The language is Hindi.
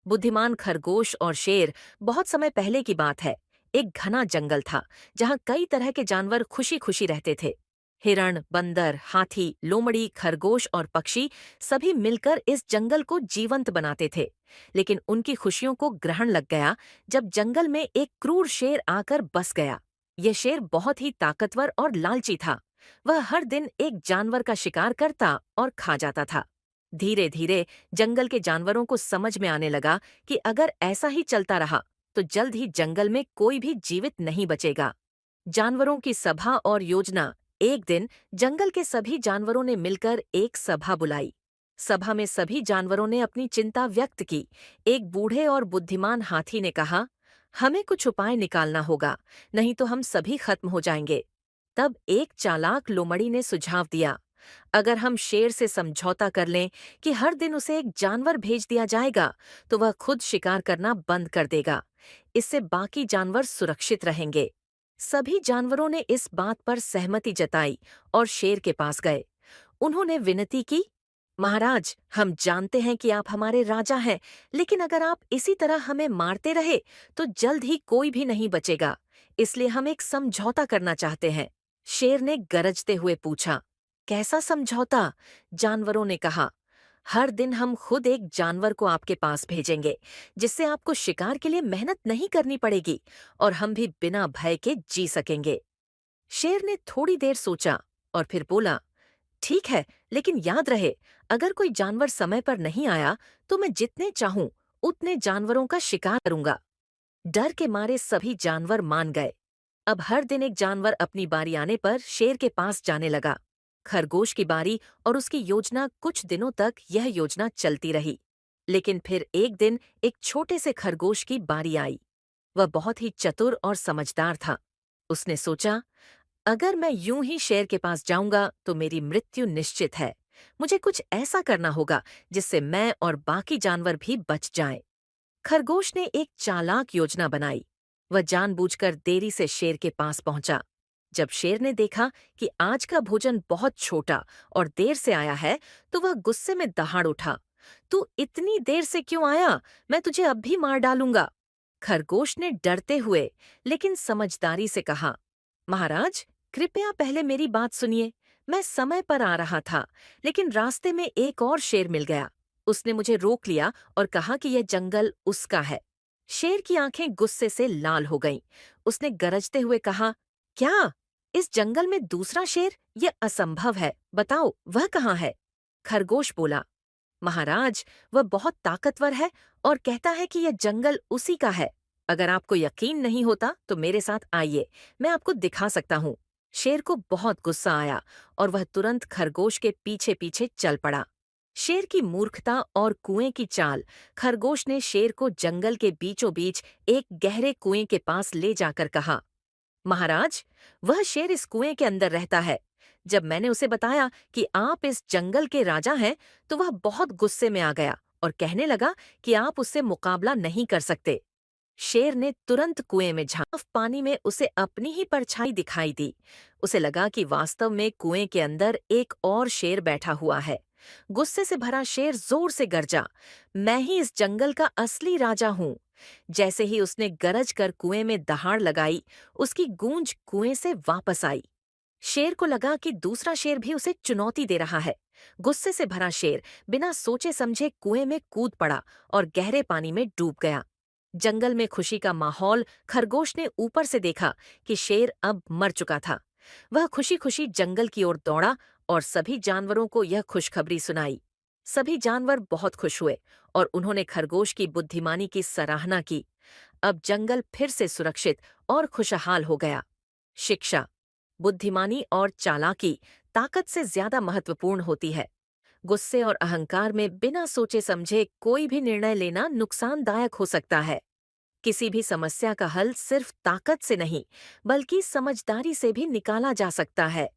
बुद्धिमान खरगोश और शेर। बहुत समय पहले की बात है। एक घना जंगल था जहाँ कई तरह के जानवर खुशी खुशी रहते थे। हिरण, बंदर, हाथी, लोमड़ी, खरगोश और पक्षी सभी मिलकर इस जंगल को जीवंत बनाते थे। लेकिन उनकी खुशियों को ग्रहण लग गया जब जंगल में एक क्रूर शेर आकर बस गया। यह शेर बहुत ही ताकतवर और लालची था। वह हर दिन एक जानवर का शिकार करता और खा जाता था। धीरे धीरे जंगल के जानवरों को समझ में आने लगा कि अगर ऐसा ही चलता रहा तो जल्द ही जंगल में कोई भी जीवित नहीं बचेगा। जानवरों की सभा और योजना। एक दिन जंगल के सभी जानवरों ने मिलकर एक सभा बुलाई। सभा में सभी जानवरों ने अपनी चिंता व्यक्त की। एक बूढ़े और बुद्धिमान हाथी ने कहा, हमें कुछ उपाय निकालना होगा, नहीं तो हम सभी खत्म हो जाएंगे। तब एक चालाक लोमड़ी ने सुझाव दिया, अगर हम शेर से समझौता कर लें कि हर दिन उसे एक जानवर भेज दिया जाएगा, तो वह खुद शिकार करना बंद कर देगा। इससे बाकी जानवर सुरक्षित रहेंगे। सभी जानवरों ने इस बात पर सहमति जताई और शेर के पास गए। उन्होंने विनती की, महाराज, हम जानते हैं कि आप हमारे राजा हैं, लेकिन अगर आप इसी तरह हमें मारते रहे तो जल्द ही कोई भी नहीं बचेगा। इसलिए हम एक समझौता करना चाहते हैं। शेर ने गरजते हुए पूछा, कैसा समझौता? जानवरों ने कहा, हर दिन हम खुद एक जानवर को आपके पास भेजेंगे, जिससे आपको शिकार के लिए मेहनत नहीं करनी पड़ेगी और हम भी बिना भय के जी सकेंगे। शेर ने थोड़ी देर सोचा और फिर बोला, ठीक है, लेकिन याद रहे, अगर कोई जानवर समय पर नहीं आया तो मैं जितने चाहूं उतने जानवरों का शिकार करूंगा। डर के मारे सभी जानवर मान गए। अब हर दिन एक जानवर अपनी बारी आने पर शेर के पास जाने लगा। खरगोश की बारी और उसकी योजना। कुछ दिनों तक यह योजना चलती रही। लेकिन फिर एक दिन एक छोटे से खरगोश की बारी आई। वह बहुत ही चतुर और समझदार था। उसने सोचा, अगर मैं यूं ही शेर के पास जाऊंगा तो मेरी मृत्यु निश्चित है। मुझे कुछ ऐसा करना होगा जिससे मैं और बाकी जानवर भी बच जाएं। खरगोश ने एक चालाक योजना बनाई। वह जानबूझकर देरी से शेर के पास पहुंचा। जब शेर ने देखा कि आज का भोजन बहुत छोटा और देर से आया है, तो वह गुस्से में दहाड़ उठा। तू इतनी देर से क्यों आया? मैं तुझे अब भी मार डालूंगा। खरगोश ने डरते हुए लेकिन समझदारी से कहा, महाराज, कृपया पहले मेरी बात सुनिए। मैं समय पर आ रहा था, लेकिन रास्ते में एक और शेर मिल गया। उसने मुझे रोक लिया और कहा कि यह जंगल उसका है। शेर की आंखें गुस्से से लाल हो गईं। उसने गरजते हुए कहा, क्या? इस जंगल में दूसरा शेर? यह असंभव है। बताओ, वह कहाँ है? खरगोश बोला, महाराज, वह बहुत ताकतवर है और कहता है कि यह जंगल उसी का है। अगर आपको यकीन नहीं होता तो मेरे साथ आइए, मैं आपको दिखा सकता हूँ। शेर को बहुत गुस्सा आया और वह तुरंत खरगोश के पीछे पीछे चल पड़ा। शेर की मूर्खता और कुएं की चाल। खरगोश ने शेर को जंगल के बीचों बीच एक गहरे कुएं के पास ले जाकर कहा, महाराज, वह शेर इस कुएं के अंदर रहता है। जब मैंने उसे बताया कि आप इस जंगल के राजा हैं, तो वह बहुत गुस्से में आ गया और कहने लगा कि आप उससे मुकाबला नहीं कर सकते। शेर ने तुरंत कुएं में झांक पानी में उसे अपनी ही परछाई दिखाई दी। उसे लगा कि वास्तव में कुएं के अंदर एक और शेर बैठा हुआ है। गुस्से से भरा शेर जोर से गरजा, मैं ही इस जंगल का असली राजा हूँ। जैसे ही उसने गरज कर कुएं में दहाड़ लगाई, उसकी गूंज कुएं से वापस आई। शेर को लगा कि दूसरा शेर भी उसे चुनौती दे रहा है। गुस्से से भरा शेर बिना सोचे समझे कुएं में कूद पड़ा और गहरे पानी में डूब गया। जंगल में खुशी का माहौल। खरगोश ने ऊपर से देखा कि शेर अब मर चुका था। वह खुशी खुशी जंगल की ओर दौड़ा और सभी जानवरों को यह खुशखबरी सुनाई। सभी जानवर बहुत खुश हुए और उन्होंने खरगोश की बुद्धिमानी की सराहना की। अब जंगल फिर से सुरक्षित और खुशहाल हो गया। शिक्षा। बुद्धिमानी और चालाकी ताकत से ज्यादा महत्वपूर्ण होती है। गुस्से और अहंकार में बिना सोचे समझे कोई भी निर्णय लेना नुकसानदायक हो सकता है। किसी भी समस्या का हल सिर्फ ताकत से नहीं, बल्कि समझदारी से भी निकाला जा सकता है।